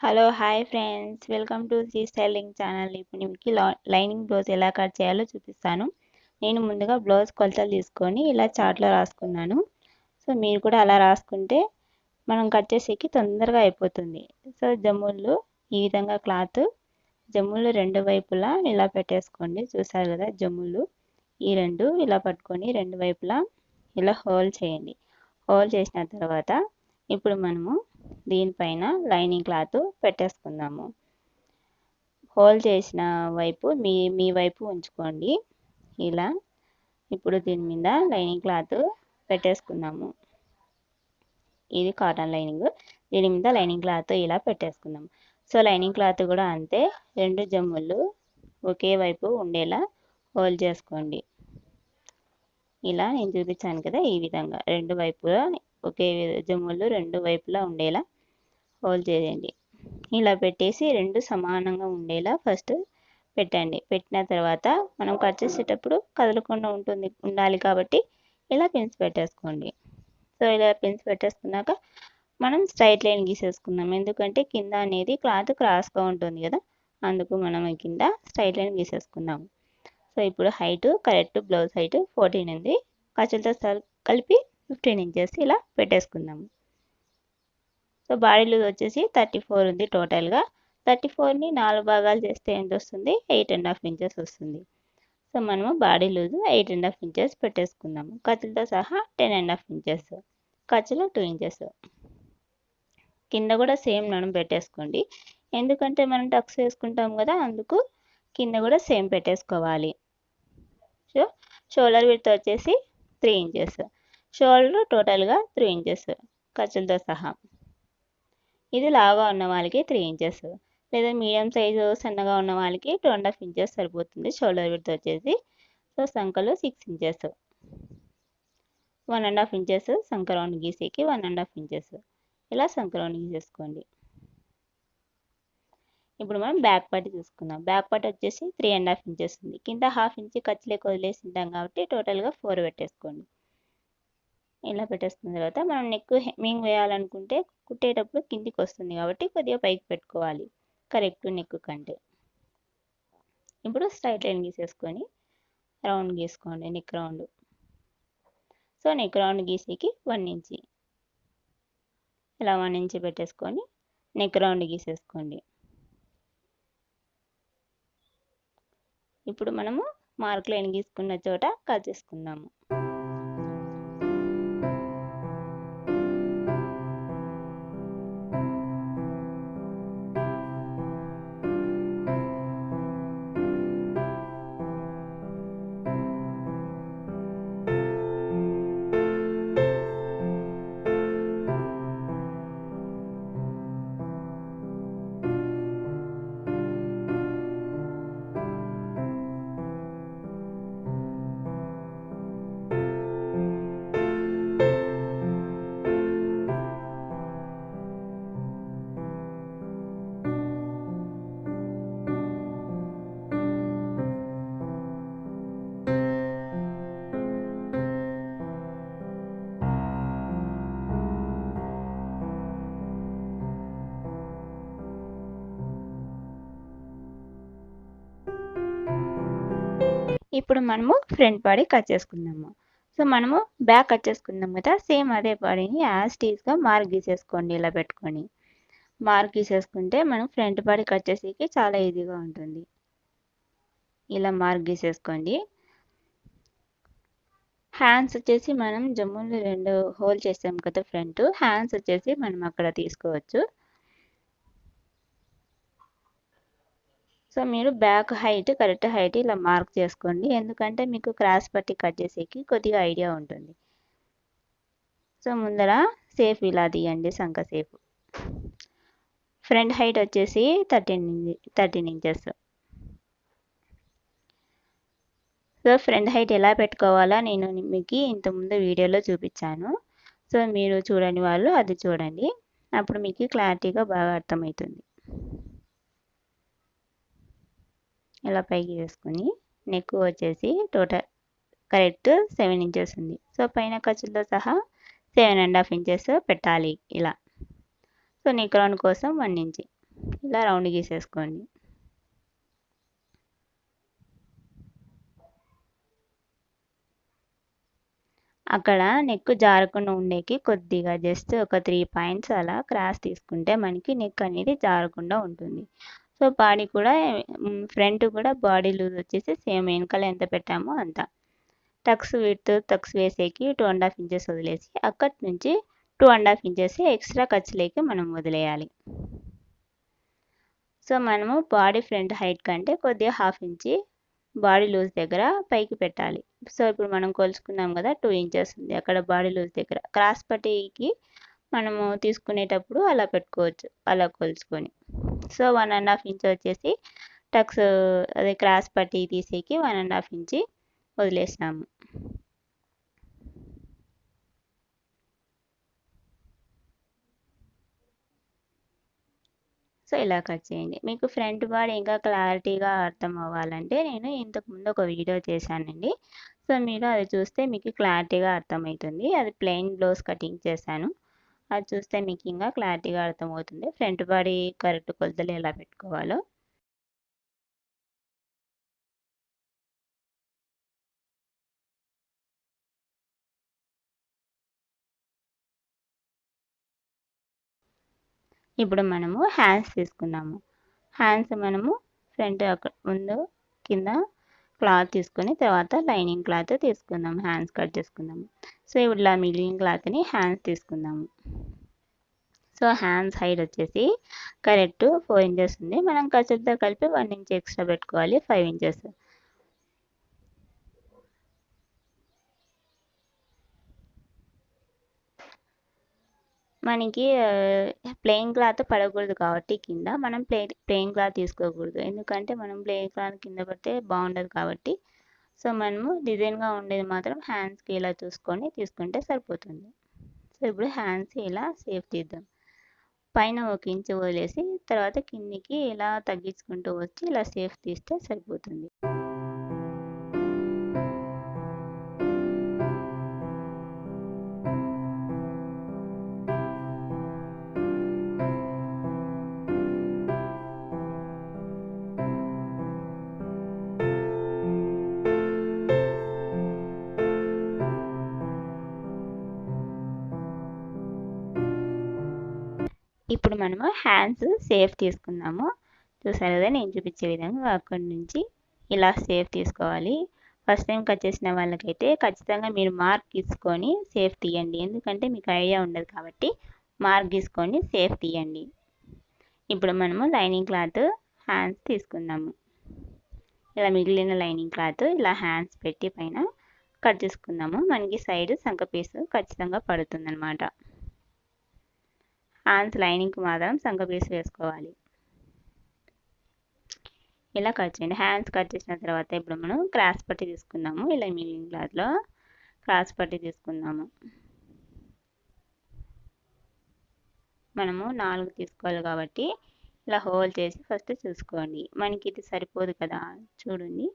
Hello hi friends, welcome to see styling channel. ఇప్పుడు మీకు lining blouse ఎలా cut చేయాలో చూపిస్తాను. నేను ముందుగా బ్లౌజ్ కొలతలు తీసుకొని ఇలా చార్ట్లో రాసుకున్నాను. సో మీరు కూడా అలా రాసుకుంటే మనం కట్ చేసేకి తొందరగా అయిపోతుంది. సో జమ్ముళ్ళు ఈ విధంగా క్లాత్ జమ్ముళ్ళు రెండు వైపులా ఇలా పెట్టేసుకోండి. చూసారు కదా, జమ్ముళ్ళు ఈ రెండు ఇలా పట్టుకొని రెండు వైపులా ఇలా హోల్ చేయండి. హోల్ చేసిన తర్వాత ఇప్పుడు మనము దీనిపైన లైనింగ్ క్లాత్ పెట్టేసుకుందాము. హోల్ చేసిన వైపు మీ వైపు ఉంచుకోండి ఇలా. ఇప్పుడు దీని మీద లైనింగ్ క్లాత్ పెట్టేసుకుందాము. ఇది కాటన్ లైనింగ్, దీని మీద లైనింగ్ క్లాత్ ఇలా పెట్టేసుకుందాం. సో లైనింగ్ క్లాత్ కూడా అంతే, రెండు జమ్ములు ఒకే వైపు ఉండేలా హోల్ చేసుకోండి. ఇలా నేను చూపించాను కదా, ఈ విధంగా రెండు వైపులా ఒకే జమ్ములు రెండు వైపులా ఉండేలా హోల్ చేయండి. ఇలా పెట్టేసి రెండు సమానంగా ఉండేలా ఫస్ట్ పెట్టండి. పెట్టిన తర్వాత మనం కట్ చేసేటప్పుడు కదలకుండా ఉండాలి కాబట్టి ఇలా పిన్స్ పెట్టేసుకోండి. సో ఇలా పిన్స్ పెట్టేసుకున్నాక మనం స్ట్రైట్ లైన్ గీసేసుకుందాం. ఎందుకంటే కింద అనేది క్లాత్ క్రాస్గా ఉంటుంది కదా, అందుకు మనం కింద స్ట్రైట్ లైన్ గీసేసుకుందాం. సో ఇప్పుడు హైట్ కరెక్ట్ బ్లౌజ్ హైట్ 14 ఉంది. ఖర్చులతో కలిపి 15 ఇంచెస్ ఇలా పెట్టేసుకుందాము. సో బాడీ లూజ్ వచ్చేసి 34 ఉంది టోటల్గా. 34ని 4 భాగాలు చేస్తే ఎంత వస్తుంది? 8.5 ఇంచెస్ వస్తుంది. సో మనము బాడీ లూజ్ 8.5 ఇంచెస్ పెట్టేసుకుందాము. ఖర్చులతో సహా 10.5 ఇంచెస్, ఖర్చులు 2 ఇంచెస్. కింద కూడా సేమ్ నడుము పెట్టేసుకోండి, ఎందుకంటే మనం టక్స్ వేసుకుంటాం కదా, అందుకు కింద కూడా సేమ్ పెట్టేసుకోవాలి. సో షోల్డర్ విడ్త్ వచ్చేసి 3 ఇంచెస్, షోల్డర్ టోటల్గా 3 ఇంచెస్ ఖర్చులతో సహా. ఇది లావుగా ఉన్న వాళ్ళకి 3 ఇంచెస్, లేదా మీడియం సైజు సన్నగా ఉన్న వాళ్ళకి 2.5 ఇంచెస్ సరిపోతుంది షోల్డర్ విడ్త్ వచ్చేసి. సో సంకలు 6 ఇంచెస్, 1.5 ఇంచెస్ సంక రౌండ్ గీసేకి 1.5 ఇంచెస్ ఇలా సంక రౌండ్ గీసేసుకోండి. ఇప్పుడు మనం బ్యాక్ పార్ట్ చూసుకుందాం. బ్యాక్ పార్ట్ వచ్చేసి 3.5 ఇంచెస్ ఉంది. కింద 1/2 ఇంచ్ ఖర్చులేక వదిలేసి ఉంటాం కాబట్టి టోటల్గా 4 పెట్టేసుకోండి. ఇలా పెట్టేసుకున్న తర్వాత మనం నెక్ హెమ్మింగ్ వేయాలనుకుంటే కుట్టేటప్పుడు కిందికి వస్తుంది కాబట్టి కొద్దిగా పైకి పెట్టుకోవాలి కరెక్ట్ నెక్ కంటే. ఇప్పుడు స్ట్రైట్ లైన్ గీసేసుకొని రౌండ్ గీసుకోండి, neck round. So neck round గీసేకి 1 ఇంచ్ ఇలా 1 ఇంచ్ పెట్టేసుకొని నెక్ రౌండ్ గీసేసుకోండి. ఇప్పుడు మనము మార్క్ లైన్ గీసుకున్న చోట కట్ చేసుకుందాము. ఇప్పుడు మనము ఫ్రంట్ బాడీ కట్ చేసుకుందాము. సో మనము బ్యాక్ కట్ చేసుకుందాం కదా, సేమ్ అదే బాడీని యాజ్ టీజ్గా మార్క్ గీసేసుకోండి. ఇలా పెట్టుకొని మార్క్ గీసేసుకుంటే మనం ఫ్రంట్ బాడీ కట్ చేసేకి చాలా ఈజీగా ఉంటుంది. ఇలా మార్క్ గీసేసుకోండి. హ్యాండ్స్ వచ్చేసి మనం జమ్ములు రెండు హోల్ చేసాం కదా ఫ్రంట్, హ్యాండ్స్ వచ్చేసి మనం అక్కడ తీసుకోవచ్చు. సో మీరు బ్యాక్ హైట్ కరెక్ట్ హైట్ ఇలా మార్క్ చేసుకోండి, ఎందుకంటే మీకు క్రాస్ పట్టి కట్ చేసేకి కొద్దిగా ఐడియా ఉంటుంది. సో ముందర సేఫ్ ఇలా తీయండి, సంక సేఫ్. ఫ్రంట్ హైట్ వచ్చేసి 13 ఇంచెస్. సో ఫ్రంట్ హైట్ ఎలా పెట్టుకోవాలో నేను మీకు ఇంతకుముందు వీడియోలో చూపించాను. సో మీరు చూడని వాళ్ళు అది చూడండి, అప్పుడు మీకు క్లారిటీగా బాగా అర్థమవుతుంది. ఇలా పైకి వేసుకొని నెక్ వచ్చేసి టోటల్ కరెక్ట్ 7 ఇంచెస్ ఉంది. సో పైన ఖర్చులతో సహా 7.5 ఇంచెస్ పెట్టాలి ఇలా. సో నెక్ రౌండ్ కోసం 1 ఇంచ్. ఇలా రౌండ్ గీసేసుకోండి. అక్కడ నెక్ జారకుండా ఉండేకి కొద్దిగా జస్ట్ ఒక 3 పాయింట్స్ అలా క్రాస్ తీసుకుంటే మనకి నెక్ అనేది జారకుండా ఉంటుంది. సో బాడీ కూడా ఫ్రంట్ కూడా బాడీ లూజ్ వచ్చేసి సేమ్ వెనకాల ఎంత పెట్టామో అంత. టక్స్ వేసేకి 2.5 ఇంచెస్ వదిలేసి అక్కడి నుంచి 2.5 ఇంచెస్ ఎక్స్ట్రా ఖర్చులేకి మనం వదిలేయాలి. సో మనము బాడీ ఫ్రంట్ హైట్ కంటే కొద్దిగా 1/2 ఇంచి బాడీ లూజ్ దగ్గర పైకి పెట్టాలి. సో ఇప్పుడు మనం కొలుచుకున్నాం కదా 2 ఇంచెస్ ఉంది అక్కడ బాడీ లూజ్ దగ్గర. క్రాస్ పట్టీకి మనము తీసుకునేటప్పుడు అలా పెట్టుకోవచ్చు, అలా కొలుచుకొని. సో 1.5 ఇంచ్ వచ్చేసి టక్స్ అదే క్రాస్ పట్టీ తీసేకి 1.5 ఇంచి వదిలేసినాము. సో ఇలా కట్ చేయండి. మీకు ఫ్రంట్ బాడీ ఇంకా క్లారిటీగా అర్థం అవ్వాలంటే నేను ఇంతకుముందు ఒక వీడియో చేశానండి. సో మీరు అది చూస్తే మీకు క్లారిటీగా అర్థమవుతుంది. అది ప్లెయిన్ బ్లౌజ్ కటింగ్ చేశాను. అది చూస్తే మీకు ఇంకా క్లారిటీగా అర్థమవుతుంది ఫ్రంట్ బాడీ కరెక్ట్ కొలతలు ఎలా పెట్టుకోవాలో. ఇప్పుడు మనము హ్యాండ్స్ తీసుకున్నాము. హ్యాండ్స్ మనము ఫ్రంట్ ముందు కింద క్లాత్ తీసుకొని తర్వాత లైనింగ్ క్లాత్ తీసుకుందాం, హ్యాండ్స్ కట్ చేసుకుందాము. సో ఇప్పుడు ఇలా మిగిలిన క్లాత్ని హ్యాండ్స్ తీసుకుందాము. సో హ్యాండ్స్ హైట్ వచ్చేసి కరెక్ట్ 4 ఇంచెస్ ఉంది. మనం ఖర్చులతో కలిపి 1 ఇంచ్ ఎక్స్ట్రా పెట్టుకోవాలి, 5 ఇంచెస్. మనకి ప్లెయిన్ క్లాత్ పడకూడదు కాబట్టి కింద మనం ప్లెయిన్ క్లాత్ తీసుకోకూడదు. ఎందుకంటే మనం ప్లెయిన్ క్లాత్ కింద పడితే బాగుండదు కాబట్టి. సో మనము డిజైన్గా ఉండేది మాత్రం హ్యాండ్స్కి ఇలా చూసుకొని తీసుకుంటే సరిపోతుంది. సో ఇప్పుడు హ్యాండ్స్ ఇలా సేఫ్ తీద్దాం. పైన 1 ఇంచ్ వదిలేసి తర్వాత కిందికి ఇలా తగ్గించుకుంటూ వచ్చి ఇలా సేఫ్ తీస్తే సరిపోతుంది. ఇప్పుడు మనము హ్యాండ్స్ సేఫ్ తీసుకుందాము. చూసారు కదా నేను చూపించే విధంగా అక్కడి నుంచి ఇలా సేఫ్ తీసుకోవాలి. ఫస్ట్ టైం కట్ చేసిన వాళ్ళకైతే ఖచ్చితంగా మీరు మార్క్ గీసుకొని సేఫ్ తీయండి. ఎందుకంటే మీకు ఐడియా ఉండదు కాబట్టి మార్క్ గీసుకొని సేఫ్ తీయండి. ఇప్పుడు మనము లైనింగ్ క్లాత్ హ్యాండ్స్ తీసుకుందాము. ఇలా మిగిలిన లైనింగ్ క్లాత్ ఇలా హ్యాండ్స్ పెట్టి పైన కట్ చేసుకుందాము. మనకి సైడ్ సంక పీసు ఖచ్చితంగా పడుతుందన్నమాట. హ్యాండ్స్ లైనింగ్కి మాత్రం సంక పీస్ వేసుకోవాలి. ఇలా కట్ చేయండి. హ్యాండ్స్ కట్ చేసిన తర్వాత ఇప్పుడు మనం క్రాస్ పట్టి తీసుకుందాము. ఇలా మిగిలిన క్లాత్లో క్రాస్ పట్టి తీసుకుందాము. మనము 4 తీసుకోవాలి కాబట్టి ఇలా హోల్ చేసి ఫస్ట్ చూసుకోండి. మనకి ఇది సరిపోదు కదా, చూడండి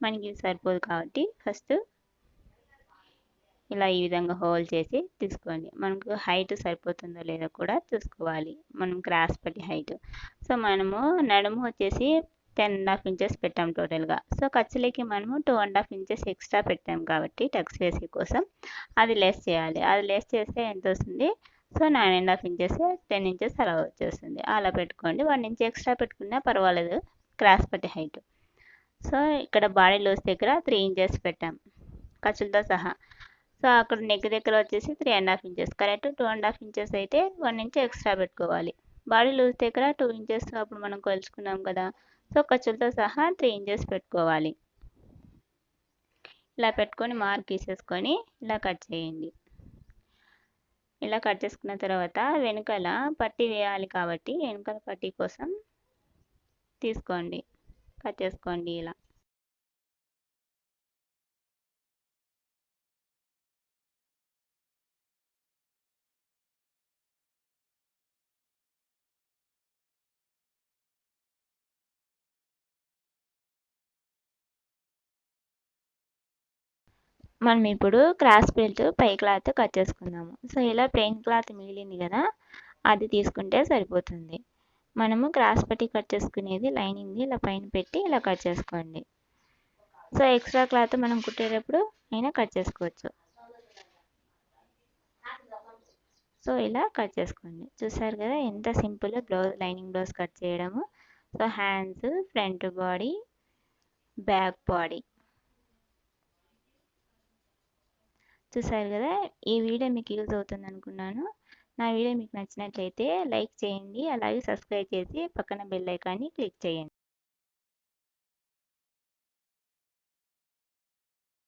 మనకి ఇది సరిపోదు కాబట్టి ఫస్ట్ ఇలా ఈ విధంగా హోల్ చేసి తీసుకోండి. మనకు హైట్ సరిపోతుందో లేదో కూడా చూసుకోవాలి, మనం క్రాస్ పట్టి హైట్. సో మనము నడుము వచ్చేసి 10.5 ఇంచెస్ పెట్టాం టోటల్గా. సో ఖర్చులకి మనము 2.5 ఇంచెస్ ఎక్స్ట్రా పెట్టాం కాబట్టి టక్స్ వేసే కోసం అది లెస్ చేయాలి. అది లెస్ చేస్తే ఎంత వస్తుంది? సో 9.5 ఇంచెస్ 10 ఇంచెస్ అలా వచ్చేస్తుంది. అలా పెట్టుకోండి. 1 ఇంచ్ ఎక్స్ట్రా పెట్టుకున్నా పర్వాలేదు క్రాస్ పట్టి హైట్. సో ఇక్కడ బాడీ లూజ్ దగ్గర 3 ఇంచెస్ పెట్టాం ఖర్చులతో సహా. సో అక్కడ నెక్ దగ్గర వచ్చేసి 3.5 ఇంచెస్. కరెక్ట్ 2.5 ఇంచెస్ అయితే 1 ఇంచ్ ఎక్స్ట్రా పెట్టుకోవాలి. బాడీ లూజ్ దగ్గర 2 ఇంచెస్ అప్పుడు మనం కొలుచుకున్నాం కదా. సో ఖర్చులతో సహా 3 ఇంచెస్ పెట్టుకోవాలి. ఇలా పెట్టుకొని మార్క్ తీసేసుకొని ఇలా కట్ చేయండి. ఇలా కట్ చేసుకున్న తర్వాత వెనకాల పట్టీ వేయాలి కాబట్టి వెనకాల పట్టీ కోసం తీసుకోండి, కట్ చేసుకోండి ఇలా. మనం ఇప్పుడు క్రాస్ బెల్ట్ పై క్లాత్ కట్ చేసుకుందాము. సో ఇలా ప్లెయిన్ క్లాత్ మిగిలింది కదా, అది తీసుకుంటే సరిపోతుంది. మనము క్రాస్ పట్టి కట్ చేసుకునేది లైనింగ్ని ఇలా పైన పెట్టి ఇలా కట్ చేసుకోండి. సో ఎక్స్ట్రా క్లాత్ మనం కుట్టేటప్పుడు అయినా కట్ చేసుకోవచ్చు. సో ఇలా కట్ చేసుకోండి. చూసారు కదా ఎంత simple blouse, lining blouse cut చేయడము. So hands, front body, back body. చూసారు కదా, ఈ వీడియో మీకు యూజ్ అవుతుంది అనుకున్నాను. నా వీడియో మీకు నచ్చినట్లయితే లైక్ చేయండి, అలాగే సబ్స్క్రైబ్ చేసి పక్కన బెల్ ఐకాన్ని క్లిక్ చేయండి.